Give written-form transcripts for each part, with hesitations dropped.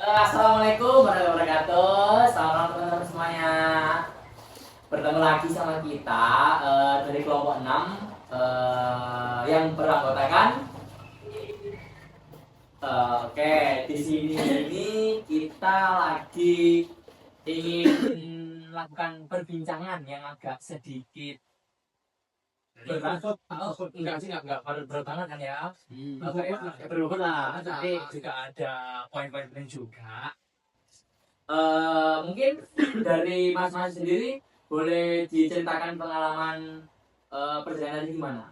Assalamualaikum warahmatullahi wabarakatuh. Selamat malam teman-teman semuanya. Bertemu lagi sama kita dari kelompok 6 yang beranggotakan oke, di sini kita lagi ingin melakukan perbincangan yang agak sedikit enggak berat banget kan ya. Berbobot lah, tapi juga ada poin-poin penting juga. Mungkin dari Mas sendiri boleh diceritakan pengalaman perjalanan gimana?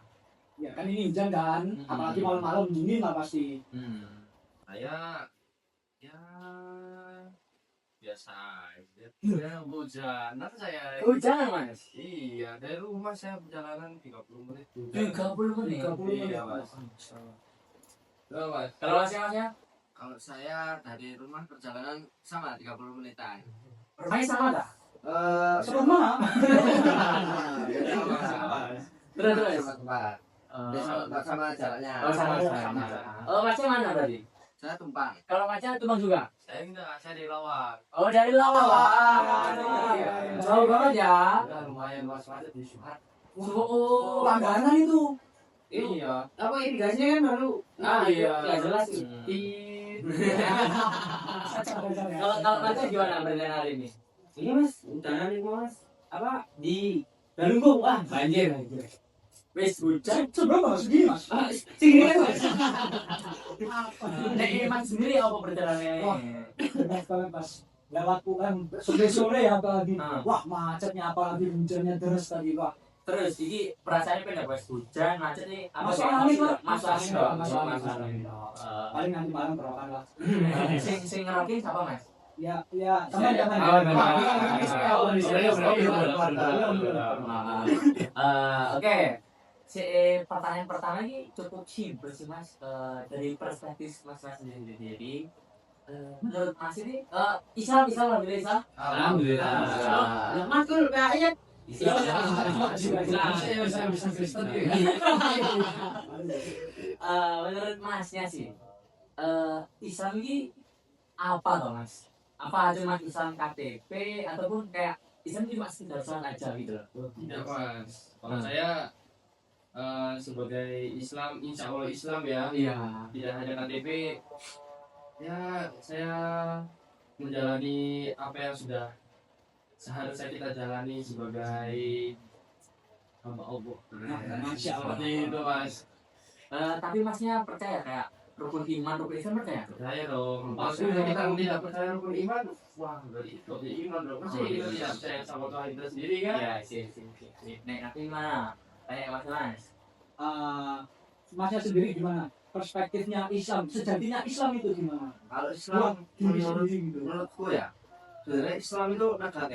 Ya kan ini hujan kan, apalagi malam-malam dingin lah pasti. Saya ya biasa aja. Ya hujan. Nanti saya Hujan Mas? Iya, dari rumah saya perjalanan 30 menit. 30 menit? 30 menit. Iya, Mas. Mas. Kalau Masnya? Kalau saya dari rumah perjalanan sama 30 menitan. Rumahnya sama tak? Sama. Terus? Sama jalannya. Oh sama. Masnya mana tadi? Saya Tumpang. Kalau Masnya Tumpang juga? Saya enggak, saya di Lawak. Oh dari Lawak. Jauh banget ya? Ya, lumayan luas banget di Suhat. Oh, Langganan itu. Iya. Apa irigasinya kan baru. iya. Nggak jelas sih. Kalau Masnya gimana perjalanan hari ini? Ini mas, hujanan nih mas. Apa di Galunggung? Wah banjir. Wis hujan. Seberapa segini mas? Segini mas. Nek Mas sendiri apa perjalanannya? Wah. Bebas banget pas lewat UM sore-sore ya apalagi. Wah macetnya apalagi hujannya deras tadi wah. Terus ini perasaannya pindah wis hujan macet nih. Masuk angin lah. Masuk angin. Masuk angin. Paling nanti malam berokan lah. Sing ngerokin siapa Mas? Ya teman-teman. Oke. Pertanyaan pertama ini cukup simpel sih Mas. Dari perspektif Mas sendiri. Menurut Mas ini Islam alhamdulillah. Alhamdulillah. Mas tuh kayaknya menurut Masnya sih Islam ini apa toh Mas? Apa cuma Islam KTP ataupun kayak Islam cuma sekedar sholat aja gitu loh? Tidak mas. Kalau saya sebagai Islam, insya Allah Islam ya. Iya. Tidak hanya KTP. Ya saya menjalani apa yang sudah seharusnya kita jalani sebagai hamba Allah. Masya Allah. Seperti itu mas. Tapi Masnya percaya kayak rukun iman, rukun Islam percaya? Percaya dong. Maksudnya kita tidak percaya rukun iman, wah dari iman dong. Masih kita tidak percaya sama Tuhan kita sendiri kan? Iya, sih. Nek aku gimana? Tanya Mas. Masnya sendiri gimana? Perspektifnya Islam, sejatinya Islam itu gimana? Kalau Islam Diri sendiri gitu. menurutku ya, sebenarnya Islam itu negara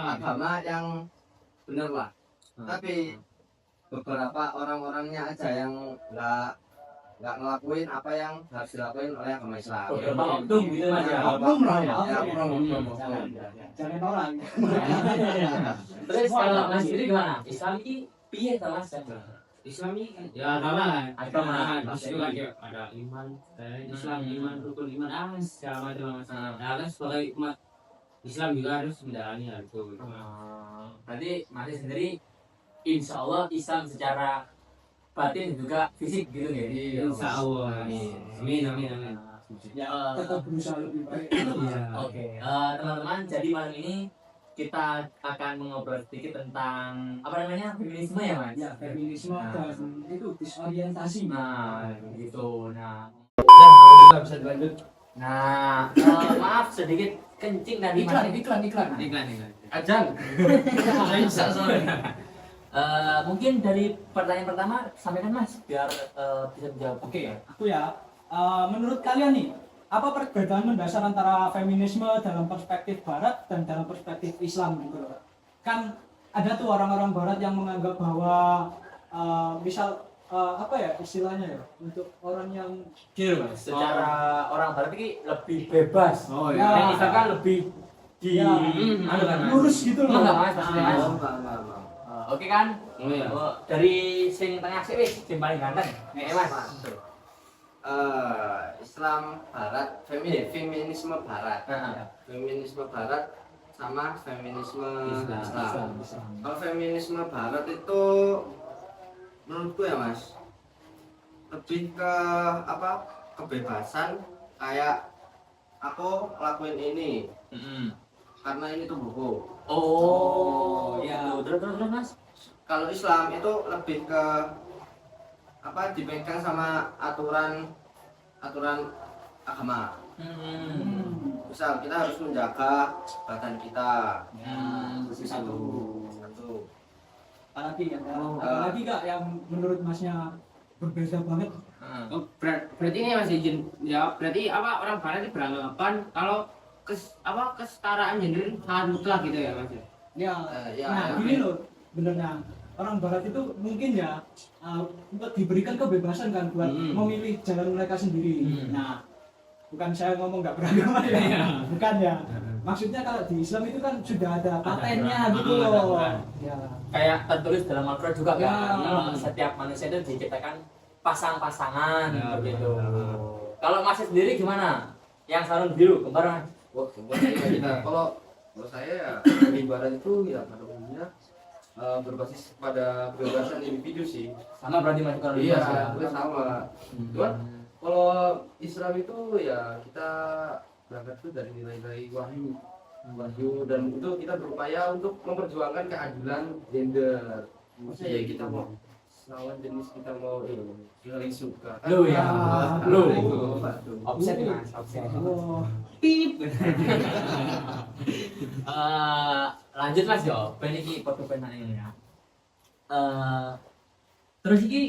agama yang benar lah. Tapi beberapa orang-orangnya aja yang nggak ngelakuin apa yang harus dilakuin oleh agama Islam. Beberapa oknum gitu Mas ya. Oknum lah ya. Ya, oknum. Jangan orang. Terus kalau Mas sendiri gimana? Islam ini piye ta Mas? Islam ini kan ya agama. Pasti Itu kan ya ada iman, Islam iman, rukun iman, segala macam mas. Nah kan sebagai umat Islam juga harus menjalani hal itu. Berarti Mas sendiri insya Allah Islam secara batin juga fisik gitu ya? Insya Allah. Amin. Ya, tetap berusaha lebih baik. Oke, teman-teman, jadi malam ini kita akan mengobrol sedikit tentang apa namanya feminisme ya Mas? Ya, feminisme dan itu disorientasi. Nah, gitu. Nah, Kita bisa dilanjut. Nah, maaf sedikit kencing dari Mas. Iklan. Ajan. Bisa soalnya. Mungkin dari pertanyaan pertama sampaikan Mas biar bisa menjawab. Oke, aku ya. Menurut kalian nih, apa perbedaan mendasar antara feminisme dalam perspektif Barat dan dalam perspektif Islam gitu loh? Kan ada tuh orang-orang Barat yang menganggap bahwa misal apa ya istilahnya ya untuk orang yang Gitu Mas. Secara orang Barat ini lebih bebas. Oh iya. Yang Islam kan lebih di Ya, anu kan Mas. lurus gitu loh. Enggak Mas, maksudnya Mas. Enggak. Oke kan? Oh iya. Dari sing tengah sih wis sing paling ganteng. Nek Mas. Islam Barat, feminisme Barat. Nah, Feminisme Barat sama feminisme Islam. Islam. Kalau feminisme Barat itu menurutku ya Mas, lebih ke apa? Kebebasan, kayak aku lakuin ini karena ini tubuhku. oh ya. terus mas. Kalau Islam itu lebih ke apa? Dipegang sama aturan agama. Misal kita harus menjaga badan kita. Satu. Apalagi ya, apalagi kak yang menurut masnya berbeda banget. Oh, berarti ini masih izin jawab. Berarti apa orang barat itu beranggapan kalau kesetaraan gender sangat mutlak gitu ya mas? Ya, Ya, nah ya. gini loh, benernya orang barat itu mungkin ya diberikan kebebasan kan buat memilih jalan mereka sendiri. Nah, bukan saya ngomong nggak beragama ya, bukan ya. Maksudnya kalau di Islam itu kan sudah ada patennya gitu loh. Ya. Kayak tertulis dalam Al-Quran juga Ya. kan, setiap manusia itu diciptakan pasang-pasangan Ya, begitu. benar. Kalau masih sendiri gimana? Yang sarung biru kembar mas? Wah, sebenarnya kita kalau saya ya di barat itu ya pada umumnya berbasis pada kebebasan individu sih. Sama berarti masuk ke Iya, Mas, ya? itu sama. Cuman kalau Islam itu ya kita berangkat tuh dari nilai-nilai wahyu dan itu kita berupaya untuk memperjuangkan keadilan gender. Maksudnya ya kita mau lawan jenis, kita mau saling suka. Lu ya, lu. Itu. Offset mas, offset. Oh, Pip. Lanjut mas yo, peniki foto penan ini ya. Terus ini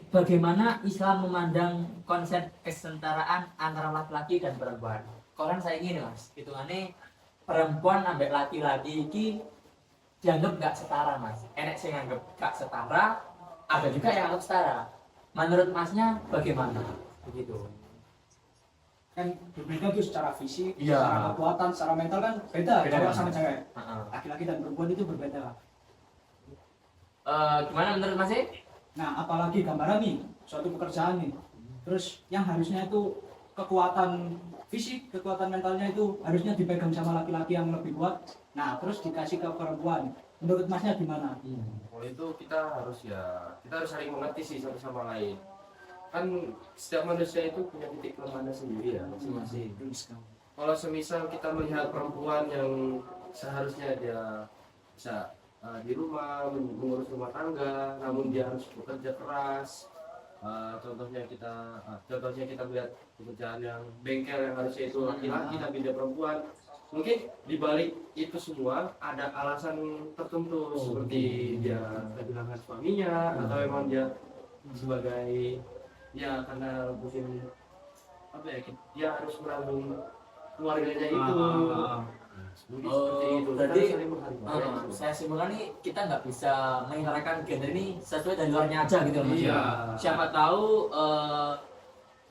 bagaimana Islam memandang konsep kesetaraan antara laki-laki dan perempuan? Koran saya gini mas, hitungannya perempuan ambek laki-laki ini dianggap nggak setara mas. Enek sih nganggap nggak setara, ada juga yang anggap setara. Menurut masnya bagaimana? Begitu. kan berbeda tuh secara fisik, Iya. secara kekuatan, secara mental kan beda, Beda cowok kan? sama cewek. Heeh. Laki-laki dan perempuan itu berbeda. Gimana menurut Mas? Nah, apalagi gambaran nih, suatu pekerjaan nih. Terus yang harusnya itu kekuatan fisik, kekuatan mentalnya itu harusnya dipegang sama laki-laki yang lebih kuat. Nah, terus dikasih ke perempuan. Menurut Masnya gimana? Kalau itu kita harus saling mengerti sih satu sama lain. Kan setiap manusia itu punya titik kelemahannya sendiri ya masing-masing. Kalau semisal kita melihat perempuan yang seharusnya dia bisa di rumah mengurus rumah tangga, namun dia harus bekerja keras. Contohnya kita melihat pekerjaan yang bengkel yang harusnya itu laki-laki tapi dia perempuan. Mungkin di balik itu semua ada alasan tertentu seperti dia kehilangan suaminya atau memang dia sebagai ya karena mungkin apa ya dia harus menanggung keluarganya itu. Mungkin seperti itu. Berarti Kita saling menghargai. saya simpulkan nih kita nggak bisa menyelaraskan gender ini sesuai dari luarnya aja gitu loh Mas. Iya. Siapa tahu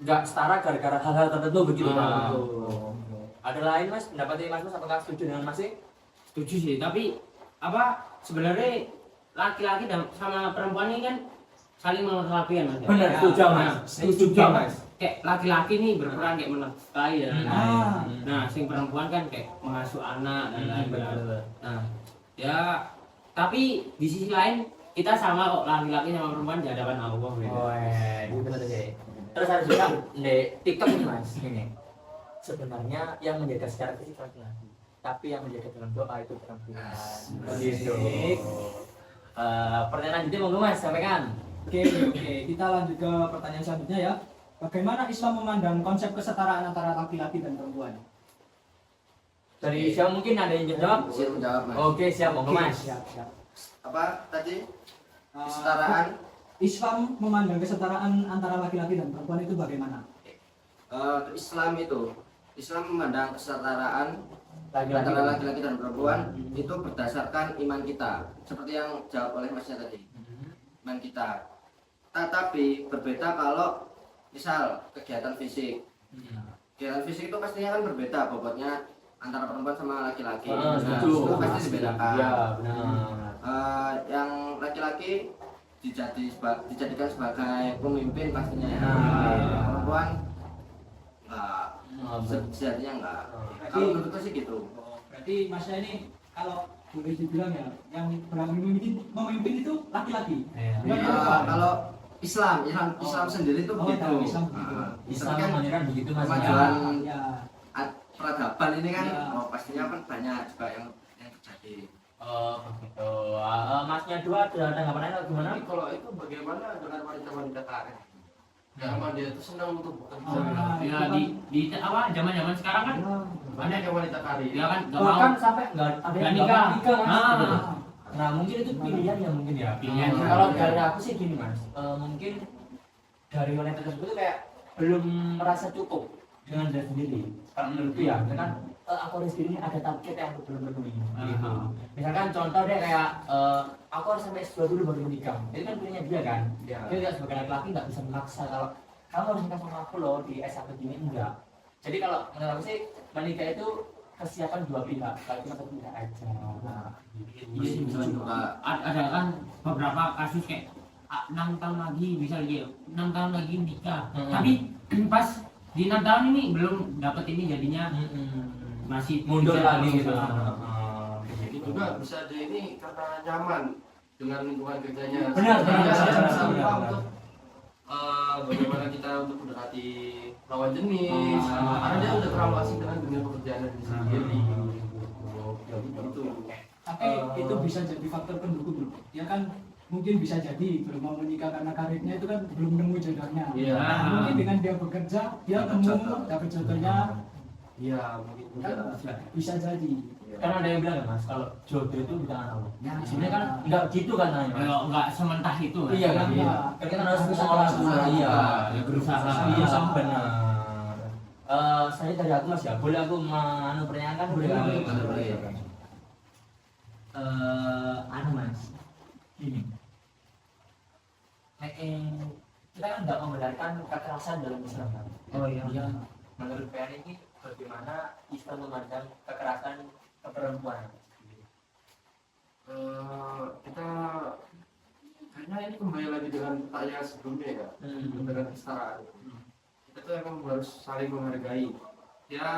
nggak setara gara-gara hal-hal tertentu begitu Ah. Mas. Ada lain Mas pendapatnya Mas apakah setuju dengan Mas? Setuju sih, tapi sebenarnya laki-laki dan sama perempuan ini kan saling melengkapi mas. Benar, setuju Mas. Nah, Setuju kayak- Mas. Kayak laki-laki nih berperan kayak menafkahi dan lain-lain. Ah. Nah, sing perempuan kan kayak mengasuh anak dan lain-lain. Nah, ya tapi di sisi lain kita sama kok laki-laki sama perempuan di hadapan Allah gitu. Oh, gitu betul sih. Terus ada juga di TikTok nih Mas, ini. Sebenarnya yang menjaga secara fisik laki-laki, tapi yang menjaga dalam doa itu perempuan. Begitu. Pertanyaan lanjutnya monggo Mas, sampaikan. Oke, kita lanjut ke pertanyaan selanjutnya ya. Bagaimana Islam memandang konsep kesetaraan antara laki-laki dan perempuan? Dari siapa mungkin ada yang jawab? Siap menjawab Mas. Oke, siap monggo Mas. Siap. Apa tadi? Uh, Kesetaraan. Islam memandang kesetaraan antara laki-laki dan perempuan itu bagaimana? Islam memandang kesetaraan Laki-laki. antara laki-laki dan perempuan itu berdasarkan iman kita, seperti yang jawab oleh Masnya tadi, iman kita. Tetapi berbeda kalau misal kegiatan fisik. Kegiatan fisik itu pastinya kan berbeda bobotnya antara perempuan sama laki-laki. Nah, setuju. itu pasti dibedakan. Iya, benar. Yang laki-laki dijadikan sebagai pemimpin pastinya ya. Nah. Perempuan sejatinya enggak. Berarti- Kalau menurutku sih gitu. Berarti masnya ini kalau boleh dibilang ya, yang berani memimpin itu laki-laki. Iya. Bukan Ya, perempuan. kalau Islam sendiri itu Oh, begitu. kalau Islam Nah, begitu. Islam kan mengajarkan begitu mas. kemajuan Ya. peradaban ini kan Ya. pastinya kan banyak juga yang terjadi. Oh begitu. Masnya dua ada tanggapan lain atau gimana? Tapi kalau itu bagaimana dengan wanita-wanita karir? Yang memang dia itu senang untuk bekerja. Oh, Ya di apa zaman-zaman sekarang kan Banyak yang wanita karir. ya kan nggak mau Bahkan sampai nggak ada nggak yang nikah. nikah mas. Ah. Gitu. Nah mungkin itu pilihan ya mungkin ya. Pilihan. Kalau dari aku sih gini mas, mungkin dari wanita tersebut tuh kayak belum merasa cukup dengan diri sendiri. Kalau menurutku ya, kan aku harus diri ada target yang belum terpenuhi. Gitu. Misalkan contoh deh kayak aku harus sampai S2 dulu baru menikah. Itu kan pilihannya dia kan. Ya. Dia tidak sebagai laki-laki nggak bisa memaksa kalau kamu harus nikah sama aku loh di S1 gini enggak. Jadi kalau menurut aku sih menikah itu kesiapan dua pihak, kalau cuma satu pihak aja. Nah, Iya sih, Terus juga ada kan beberapa kasus kayak 6 tahun lagi bisa gitu 6 tahun lagi nikah tapi pas di 6 tahun ini belum dapat ini jadinya masih mundur bisa- lagi gitu. Jadi juga bisa di ini karena nyaman dengan lingkungan kerjanya. Benar, benar, Dia benar, bisa benar, lupa benar. untuk bagaimana kita untuk mendekati lawan jenis. Karena dia udah terlalu asing dengan dunia pekerjaan dari sendiri. Ya begitu. Tapi itu bisa jadi faktor pendukung bro. Ya kan mungkin bisa jadi belum mau menikah karena karirnya itu kan belum nemu jodohnya. Iya. Nah, mungkin dengan dia bekerja, dia temu dapat jodohnya, Iya, mungkin juga. kan bisa jadi. Karena ada yang bilang ya mas, kalau jodoh itu di tangan Allah. Ya, Sebenarnya kan nggak gitu kan namanya. Mas. kalau nggak sementah itu kan. Iya kan, Iya. kan kita harus berusaha juga. Iya, Ya, berusaha. Iya, sama benar. Saya dari aku mas ya, boleh aku pertanyaan boleh kan? boleh. Anu mas, gini. Kita kan nggak membenarkan kekerasan dalam Islam kan? Oh iya. Ya, menurut PR ini bagaimana Islam memandang kekerasan ke perempuan? Kita kayaknya ini kembali lagi dengan pertanyaan sebelumnya ya, dengan kesetaraan. Kita tuh emang harus saling menghargai. Ya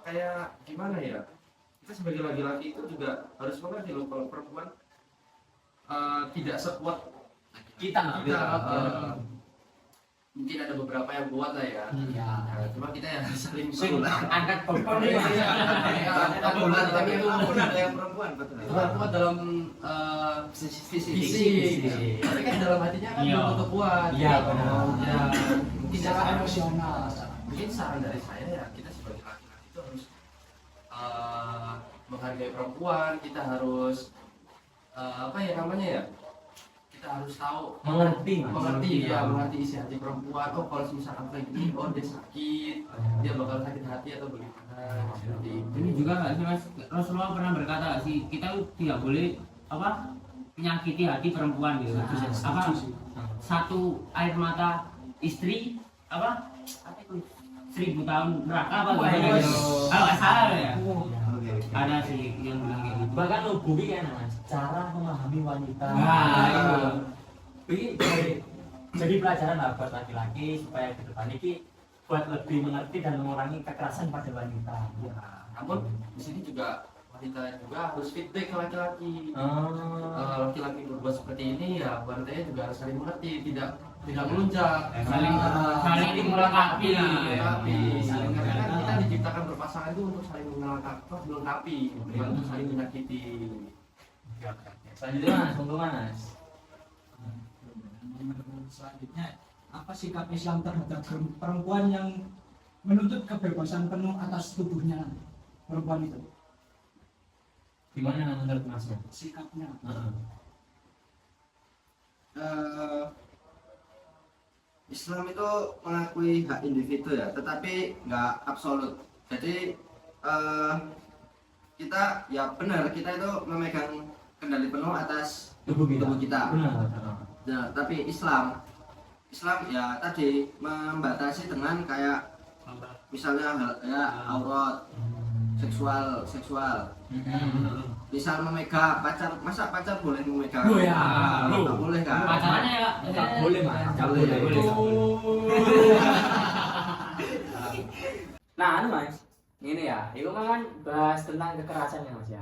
kayak gimana ya? Kita sebagai laki-laki itu juga harus mengerti loh kalau perempuan tidak sekuat Kita mungkin ada beberapa yang kuat lah ya. Iya. Nah, cuma kita ya saling Angkat beban nih mas. Bulan tapi itu ada yang perempuan betul. itu kan kuat dalam fisik. Tapi kan dalam hatinya kan Iya. belum tentu kuat. Iya, benar. Ya, mungkin Secara saran emosional. mungkin saran dari saya ya kita sebagai laki-laki itu harus menghargai perempuan. Kita harus apa ya namanya ya? Kita harus tahu Mengerti mengerti isi hati perempuan. Oh kalau misalkan kayak gini, oh dia sakit, dia bakal sakit hati atau bagaimana seperti itu. Ini juga nggak sih mas, Rasulullah pernah berkata nggak sih kita tuh tidak boleh apa menyakiti hati perempuan gitu. Apa satu air mata istri apa itu 1000 tahun neraka apa gitu. Kalau nggak salah ya. Ada sih yang bilang kayak gitu. Bahkan lo bumi kan mas, cara memahami wanita. Nah, itu. Ini jadi pelajaran lah buat laki-laki supaya ke depan ini buat lebih mengerti dan mengurangi kekerasan pada wanita. Ya, namun di sini juga wanita juga harus feedback ke laki-laki. Kalau laki-laki berbuat seperti ini ya wanitanya juga harus saling mengerti, tidak melunjak, Saling melengkapi lah. Karena kan kita diciptakan berpasangan itu untuk saling melengkapi, bukan untuk saling menyakiti. Selanjutnya mas, untuk mas. Selanjutnya, apa sikap Islam terhadap perempuan yang menuntut kebebasan penuh atas tubuhnya perempuan itu? Gimana menurut mas? Sikapnya. Islam itu mengakui hak individu ya, tetapi nggak absolut. Jadi kita ya benar kita itu memegang kendali penuh atas Tubuh kita. Benar. Nah, tapi Islam ya tadi membatasi dengan kayak misalnya ya aurat, seksual. Misal memegang pacar, masa pacar boleh memegang? Oh ya, nggak boleh kan? Pacarannya ya Nggak boleh mas. Nggak Boleh. boleh. Nah, anu mas, Ini ya, itu kan bahas tentang kekerasan ya Mas ya.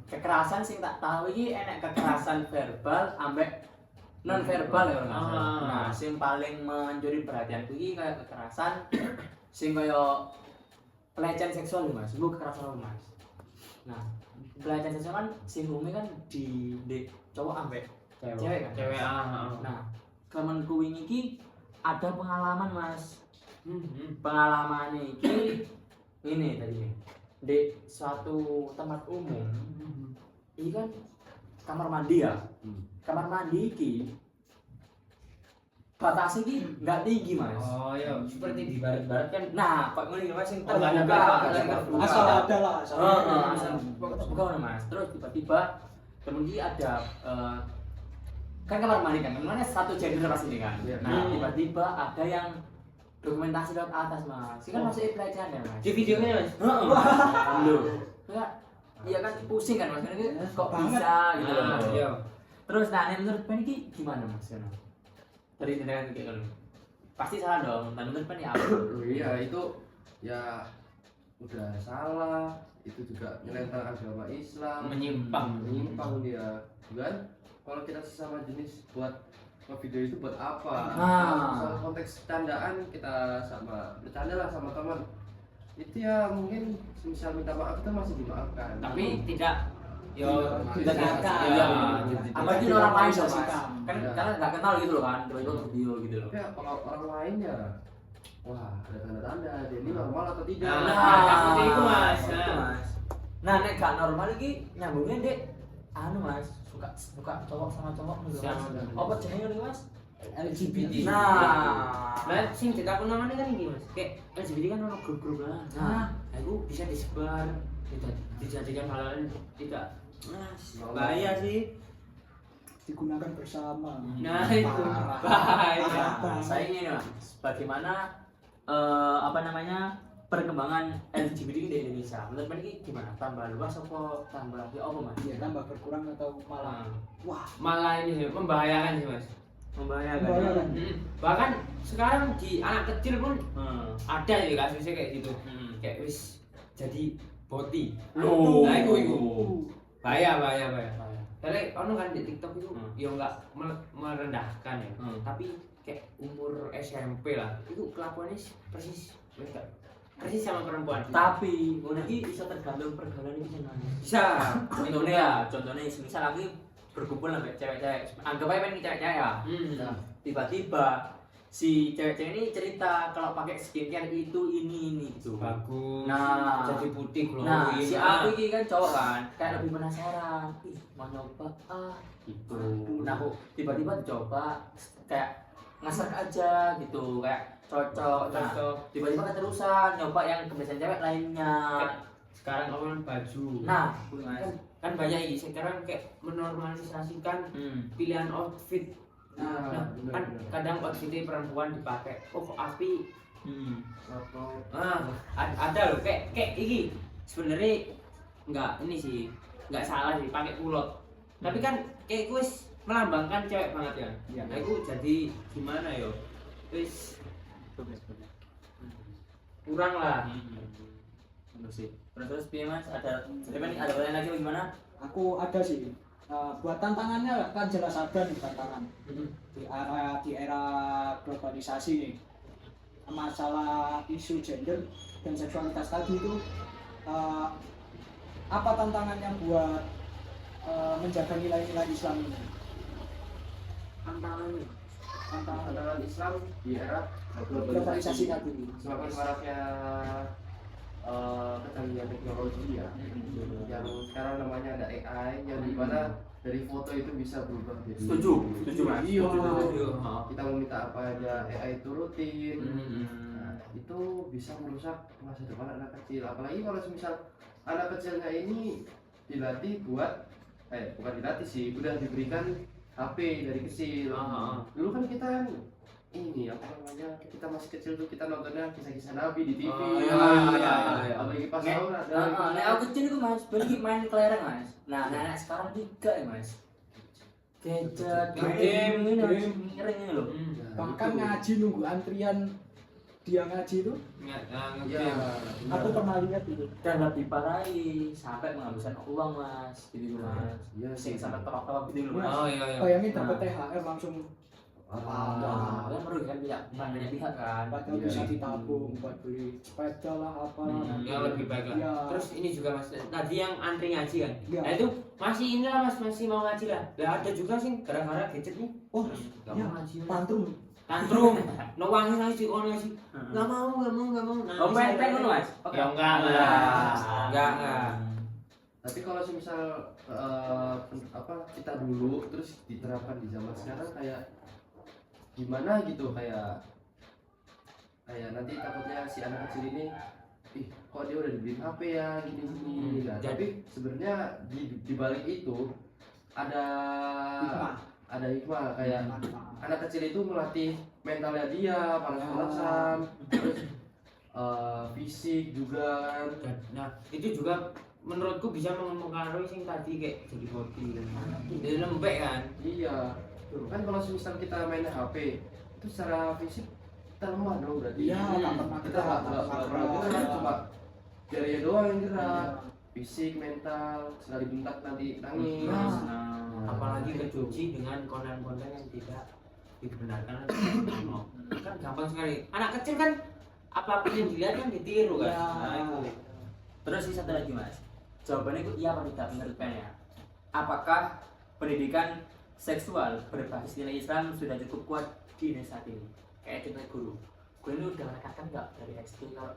Kekerasan sing tak tahu iki enek kekerasan verbal ambek non verbal ya Mas. Nah, sing paling mencuri perhatianku iki kayak kekerasan sing kaya pelecehan seksual ya Mas. Iku kekerasan apa Mas? Nah, pelecehan seksual kan sing umumnya kan di cowok ambek cewek kan. Cewek Nah, temenku wingi iki ada pengalaman Mas. Pengalamannya iki ini tadi di suatu tempat umum ini kan kamar mandi ya kamar mandi iki batasnya iki nggak tinggi Mas. Oh iya, seperti di barat-barat kan. Nah kok ngene Mas sing Oh, nggak ada terbuka batas, sing nggak terbuka. Asal ada lah, asal. Asal terbuka Mas. Terus tiba-tiba temen iki ada kan kamar mandi kan memangnya satu gender pasti ini kan. Nah tiba-tiba ada yang dokumentasi lewat atas Mas. Ini kan masih pelecehan ya Mas. Di videonya Mas. Loh. Enggak. Iya kan pusing kan Mas. Ini kok bisa gitu loh. Iya. Terus nah menurut Pen ini gimana Mas? Dari tindakan kayak gitu. Pasti salah dong. Nah, menurut Pen ya apa? Iya itu ya udah salah, itu juga menentang agama Islam, menyimpang dia, kan? Kalau kita sesama jenis buat video itu buat apa? Soal konteks candaan kita sama bercanda lah sama teman. Itu ya mungkin misal minta maaf itu masih dimaafkan. Tapi tidak Tidak nyangka. Iya. Apalagi orang lain dong Mas. Sikap. Kan karena nggak kenal gitu loh kan. Tiba-tiba video gitu loh. Tapi ya, kalau orang lain ya wah ada tanda-tanda dia ini normal atau tidak. Nah, itu Mas. Itu, Mas. Nah, nek gak normal iki nyambungnya Dek anu Mas, suka cowok sama cowok gitu Mas. Apa jenenge nih Mas? LGBT. Nah, sing ditakon namanya kan iki Mas. Kayak LGBT kan ono grup-grup lah. Nah, itu bisa disebar, tidak dijadikan hal tidak bahaya sih. Digunakan bersama. Nah, itu bahaya. Saya ingin Mas, bagaimana apa namanya perkembangan LGBT di Indonesia? Menurut Mas ini gimana? Tambah luas apa tambah ya apa Mas? Ya tambah berkurang atau malah wah Malah ini sih, membahayakan sih Mas. membahayakan. Bahkan sekarang di anak kecil pun ada ya kasusnya kayak gitu. Kayak wis jadi boti. Loh. Nah itu. Bahaya. Karena ono kan di TikTok itu ya enggak merendahkan ya. Tapi kayak umur SMP lah. Itu kelakuannya persis sama perempuan. Tapi ngono iki bisa tergantung pergaulan iki jenenge. Bisa. Contohnya ya, contohnya misal lagi berkumpul sama cewek-cewek. Anggap aja pengen cewek-cewek ya. Nah, tiba-tiba si cewek-cewek ini cerita kalau pakai skincare itu ini gitu. Bagus. Nah, jadi putih glowing. Nah, si aku ini kan cowok kan, kayak lebih penasaran. Ih, mau nyoba gitu. Nah, aku tiba-tiba dicoba kayak ngasar aja gitu, kayak cocok. Nah, tiba-tiba keterusan nyoba yang kebiasaan cewek lainnya. Sekarang orang baju. Nah, kan banyak ini sekarang kayak menormalisasikan pilihan outfit. Nah, kan kadang outfitnya perempuan dipakai. Oh, kok api. Ada loh kayak ini sebenarnya nggak ini sih nggak salah sih pakai kulot. Tapi kan kayak gue melambangkan cewek banget ya. Nah, itu jadi gimana yo? Wis kurang lah. Terus piye Mas? Ada pertanyaan lagi bagaimana? Aku ada sih. Buat tantangannya kan jelas ada nih tantangan di era globalisasi nih. Masalah isu gender dan seksualitas tadi itu apa tantangannya buat menjaga nilai-nilai Islam ini? Tantangan Islam di era Globalisasi tadi. semakin maraknya kecanggihan teknologi ya, yang sekarang namanya ada AI yang dimana dari foto itu bisa berubah jadi Setuju Mas. video. Setuju. Kita mau minta apa aja AI turutin. Nah, itu bisa merusak masa depan anak kecil. Apalagi kalau misal anak kecilnya ini dilatih buat bukan dilatih sih, udah diberikan HP dari kecil. Dulu kan kita ini apa namanya, kita masih kecil tuh kita nontonnya kisah-kisah Nabi di TV. Apalagi pas sahur ada. Nek aku kecil itu Mas, beli main kelereng Mas. Nah, anak sekarang juga ya Mas. Gadget, game ini Mas, miring ini loh. Bahkan ngaji nunggu antrian dia ngaji itu Ya, aku pernah lihat itu. Dan lebih parahi sampai menghabiskan uang mas, gitu mas. Iya Sing sih. sampai top gitu loh Iya. mas. Oh iya iya. Bayangin dapat Nah. THR langsung Wah, kan merugikan banyak pihak kan. padahal Iya. bisa ditabung buat beli sepeda lah apa. Yang lebih baik lah. Iya. Terus ini juga mas, tadi yang antri ngaji kan, Iya. nah itu masih inilah mas, masih mau ngaji lah. Lah ada juga sih gara-gara gadget nih, Oh, nggak iya. mau ngaji. tantrum. Tantrum, no wangi ngaji, oh ngaji, nggak mau. Nah, Oh, pengen ngono mas? Ya enggak lah, enggak. Tapi kalau semisal kita dulu terus diterapkan di zaman sekarang kayak gimana gitu, kayak nanti takutnya si anak kecil ini kok dia udah dibeli HP ya gini. Nah, tapi sebenarnya di balik itu ada hikmah kayak anak kecil itu melatih mentalnya dia, panas-panasan, terus fisik juga kan. Nah itu juga menurutku bisa mempengaruhi sing tadi kayak jadi hobi, jadi lembek kan. Iya, kan kalau misal kita main HP itu secara fisik kita lemah dong berarti. Iya, tak pernah Kita nggak pernah gerak, cuma jarinya doang yang gerak. Fisik, mental, sekali bentak nanti nangis. Apalagi kecuci dengan konten-konten yang tidak dibenarkan. Kan gampang sekali. Anak kecil kan apapun yang dilihat kan ditiru kan. Ya. Nah, itu. Terus sih satu lagi mas, jawabannya itu iya apa tidak menurut kalian ya? Apakah pendidikan seksual berbasis nilai Islam sudah cukup kuat di Indonesia saat ini? Kayak contoh guru ini udah menekankan nggak dari SD kalau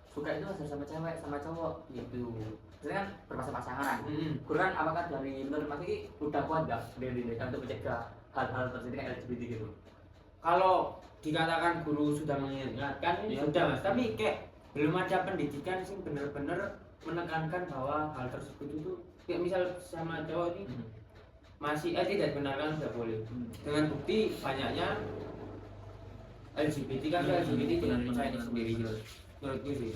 suka itu harus sama cewek sama cowok gitu. Jadi kan berpasang-pasangan. Guru kan apakah dari menurut mas ini udah kuat nggak di Indonesia untuk mencegah hal-hal terjadi kayak LGBT gitu? Kalau dikatakan guru sudah mengingatkan Iya. sudah mas, tapi kayak belum ada pendidikan sih benar-benar menekankan bahwa hal tersebut itu kayak misal sama cowok ini masih tidak benarkan tidak boleh. Dengan bukti banyaknya LGBT kan LGBT di Indonesia ini sendiri menurutku sih.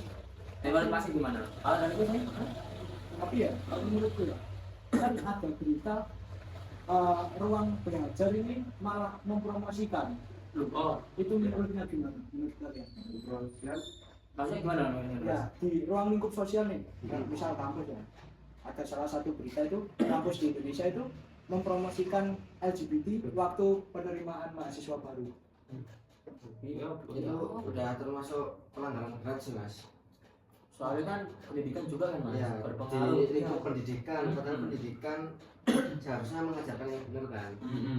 Menurut mas gimana? Kalau dari gue saya Tapi ya, kalau menurutku ya, kan ada berita ruang belajar ini malah mempromosikan. oh Itu menurutnya gimana? Menurut kalian? maksudnya gimana? Ya, di ruang lingkup sosial nih, misal kampus ya, ada salah satu berita itu kampus di Indonesia itu mempromosikan LGBT waktu penerimaan mahasiswa baru. Itu udah termasuk pelanggaran berat sih mas. Soalnya kan pendidikan juga kan mas Ya, berpengaruh. di lingkup pendidikan, padahal pendidikan seharusnya mengajarkan yang benar kan.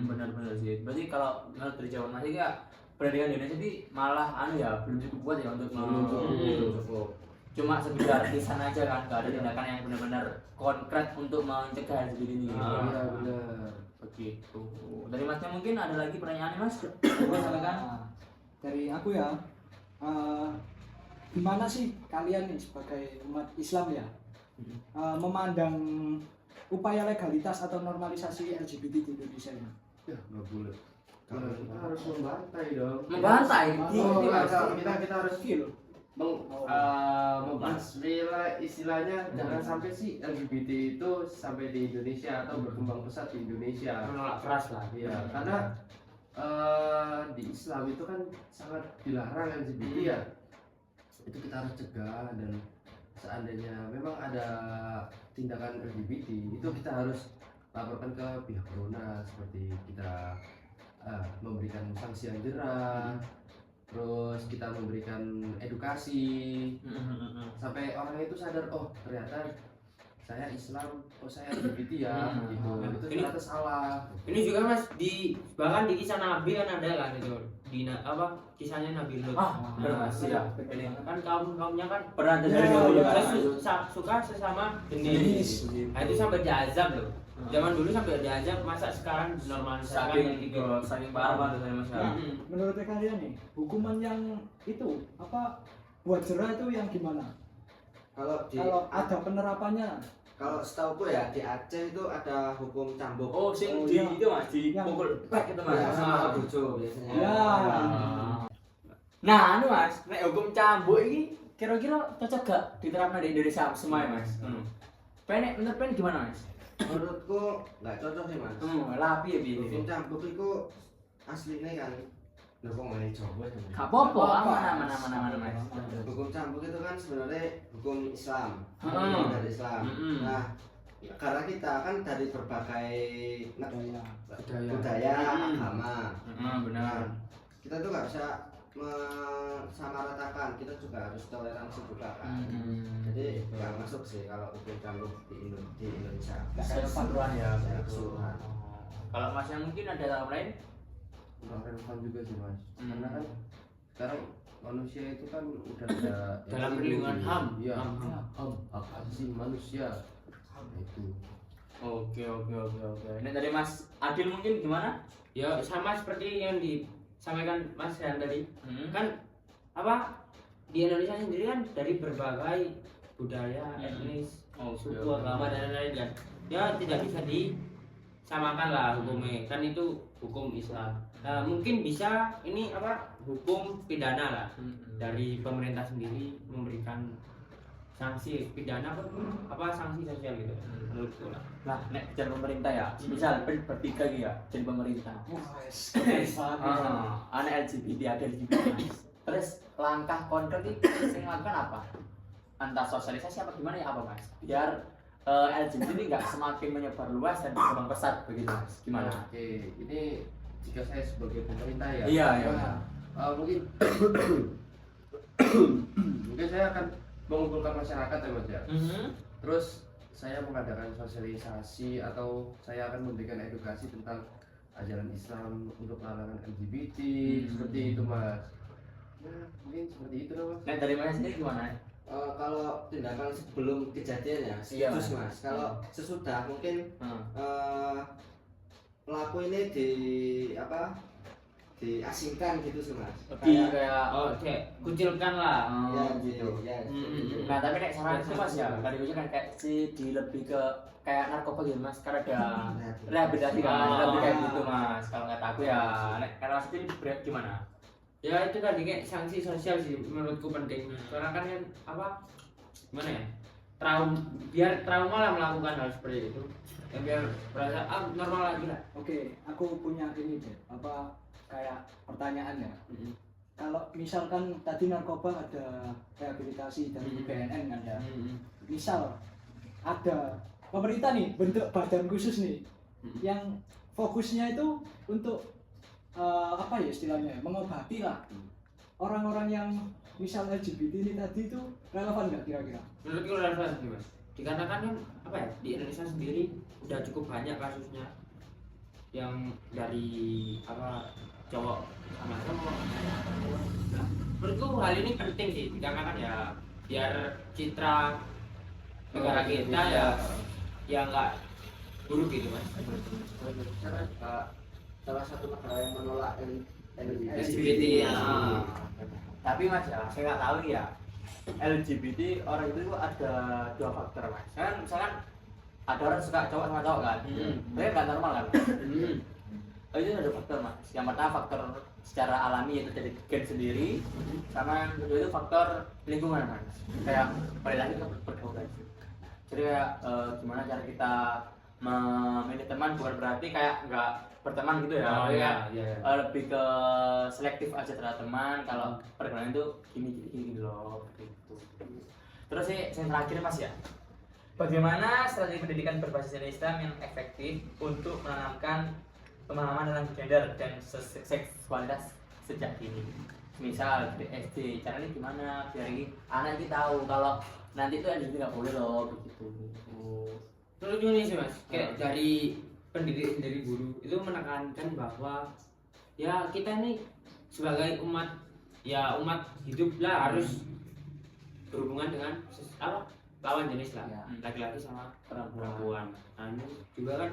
Benar-benar sih. Berarti kalau menurut dari jawaban mas ya pendidikan di Indonesia sih malah ya belum cukup kuat ya untuk Cukup. cuma sekedar lisan aja kan, nggak ada tindakan yang benar-benar konkret untuk mencegah LGBT ini. Iya benar. Begitu. Dari masnya mungkin ada lagi pertanyaan mas? Coba sampaikan. Nah, dari aku ya, gimana sih kalian nih sebagai umat Islam ya memandang upaya legalitas atau normalisasi LGBT di Indonesia ini? Ya nggak boleh. Kalau kita harus membantai dong. Membantai? Oh, Iya, kita harus Skill. istilahnya jangan sampai si LGBT itu sampai di Indonesia atau berkembang pesat di Indonesia. Menolak keras lah. Iya, karena di Islam itu kan sangat dilarang LGBT ya. Itu kita harus cegah, dan seandainya memang ada tindakan LGBT itu kita harus laporkan ke pihak berwenang, seperti kita memberikan sanksi yang jerah, terus kita memberikan edukasi sampai orang itu sadar, oh ternyata saya Islam, oh saya LGBT ya, gitu. Itu Ini- ternyata salah. Ini juga mas bahkan di kisah Nabi kan ada kan itu kisahnya Nabi Lut. benar mas. Iya. Kan kaumnya kan Pernah dengar Ya, dulu ya, kan? suka sesama jenis. Nah itu sampai diazab loh. Zaman dulu sampai diazab, masa sekarang dinormalisasikan yang gitu. Saking parah banget dari mas. Menurut kalian nih, hukuman yang itu apa buat jerah itu yang gimana? Kalau ada penerapannya, Kalau setauku ya di Aceh itu ada hukum cambuk. Oh, sing Oh, di iya. itu mas, di Yang- pukul back itu mas. Ya, sama bojo biasanya. ya Nah, anu mas, nek hukum cambuk ini kira-kira cocok gak diterapkan di Indonesia semua ya mas? Penek, menurut penek gimana mas? Menurutku nggak cocok sih mas. Lapi ya bi. Hukum cambuk itu aslinya kan Loh kok main Jawa ya? Gak apa-apa, aman Mas. Hukum cambuk itu kan sebenarnya hukum Islam, Hmm. dari Islam. Hmm. Nah, karena kita kan dari berbagai budaya, Hmm. agama. Benar. Kita tuh nggak bisa mensamaratakan, kita juga harus toleransi juga kan. Jadi nggak masuk sih kalau hukum cambuk di Indonesia. Gak ada keseluruhan ya. Secara keseluruhan. Kalau Masnya mungkin ada hal lain? Kurang relevan juga sih mas. Hmm. Karena kan sekarang manusia itu kan udah ada Dalam perlindungan HAM. Iya. HAM. Hak asasi manusia. Itu. Oke. Ini dari Mas Adil mungkin gimana? Ya sama seperti yang disampaikan Mas Rian tadi. Kan apa di Indonesia sendiri kan dari berbagai budaya, etnis, suku, agama dan lain-lain kan. Ya tidak bisa disamakan lah hukumnya. Kan itu hukum Islam. Nah, mungkin bisa ini apa hukum pidana lah dari pemerintah sendiri memberikan sanksi pidana apa sanksi sosial gitu menurutku lah. Nah, nek jadi pemerintah ya, misal bertiga gitu ya, jadi pemerintah. Anak LGBT ada LGBT. Terus langkah konkret itu yang lakukan apa? Entah sosialisasi apa gimana ya apa Mas? Biar LGBT ini nggak semakin menyebar luas dan berkembang pesat begitu Mas. Gimana? Oke, ini jika saya sebagai pemerintah ya. Iya. Mungkin mungkin saya akan mengumpulkan masyarakat ya mas ya. Terus saya mengadakan sosialisasi atau saya akan memberikan edukasi tentang ajaran Islam untuk larangan LGBT seperti itu mas. Ya mungkin seperti itu lah mas. Nah dari Mas sendiri gimana? Kalau tindakan sebelum kejadian ya, Iya, setuju mas. Kalau sesudah mungkin Hmm. pelaku ini diasingkan gitu sih mas. Lebih kayak Oke, kucilkan lah. Ya gitu. ya. Nah tapi kayak saran itu Mas ya, tadi gue kan kayak di lebih ke kayak narkoba gitu Mas, karena ada rehabilitasi kan, lebih kayak gitu Mas. Kalau kata aku ya, karena Mas ini gimana? Ya itu tadi kayak sanksi sosial sih menurutku penting. Karena kan apa gimana ya? Biar trauma lah melakukan hal seperti itu. Ya, biar merasa normal lagi lah. Oke, aku punya ini deh, kayak pertanyaan ya. Kalau misalkan tadi narkoba ada rehabilitasi dari BNN kan ya. Misal ada pemerintah nih bentuk badan khusus nih yang fokusnya itu untuk apa ya istilahnya mengobati lah orang-orang yang misal LGBT ini tadi itu relevan nggak kira-kira? Menurutku relevan sih mas. Dikarenakan kan apa ya di Indonesia sendiri udah cukup banyak kasusnya yang dari apa cowok sama cowok. Nah, menurutku hal ini penting sih dikarenakan ya biar citra negara kita ya nggak buruk gitu mas. Karena salah satu negara yang menolak LGBT ya. Tapi Mas ya, saya nggak tahu ya. LGBT orang itu ada dua faktor Mas. Kan misalkan ada orang suka cowok sama cowok kan, tapi nggak normal kan. Itu ada faktor Mas. Yang pertama faktor secara alami yaitu dari gen sendiri, sama yang kedua itu faktor lingkungan Mas. Kayak balik lagi ke pergaulan. Jadi kayak gimana cara kita memilih teman bukan berarti kayak nggak berteman gitu ya. Lebih ke selektif aja terhadap teman. Kalau pergaulan itu gini loh gitu. Terus sih yang terakhir Mas ya, bagaimana strategi pendidikan berbasis Islam yang efektif untuk menanamkan pemahaman tentang gender dan seksualitas sejak dini? Misal di SD, caranya gimana biar anak ini tahu kalau nanti itu LGBT nggak boleh loh begitu. Menurutku ini sih mas, kayak dari pendidik dari guru itu menekankan bahwa ya kita nih sebagai umat hidup lah harus berhubungan dengan lawan jenis lah, laki-laki sama perempuan. Nah ini juga kan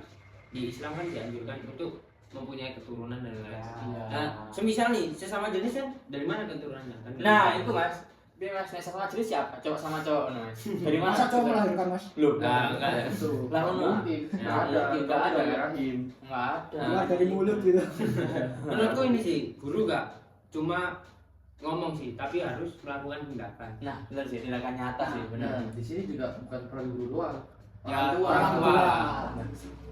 di Islam kan dianjurkan untuk mempunyai keturunan dan lain-lain. Nah semisal nih sesama jenis kan dari mana keturunannya? Kan Nah itu Mas, biar Mas sama jenis siapa? Cowok sama cowok Mas. Dari mana? Masa cowok melahirkan mas? Loh, Nah, enggak lah Mungkin nggak ada. rahim. Nggak ada. Keluar dari mulut gitu. menurutku ini sih guru gak cuma ngomong sih, tapi harus melakukan tindakan. Nah, benar sih, tindakan nyata sih, benar. Di sini juga bukan peran guru doang. Ya, Orang tua. orang tua.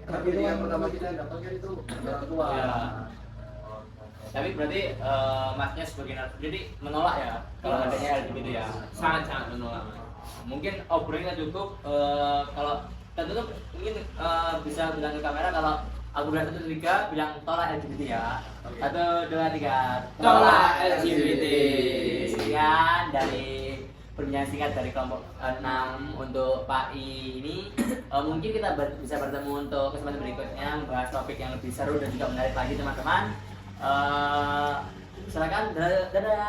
Tapi yang pertama kita dapatkan itu orang tua. Ya. Tapi berarti masnya sebagai narasumber jadi menolak ya kalau adanya LGBT ya. Sangat menolak. Mungkin obrolannya cukup kalau kita tutup mungkin bisa bilang ke kamera kalau aku bilang 1, 2, 3 bilang tolak LGBT ya. 1, 2, 3 Tolak LGBT. Sekian dari perbincangan singkat dari kelompok 6 untuk Pak I ini. Mungkin kita bisa bertemu untuk kesempatan berikutnya membahas topik yang lebih seru dan juga menarik lagi teman-teman. Silakan, dadah.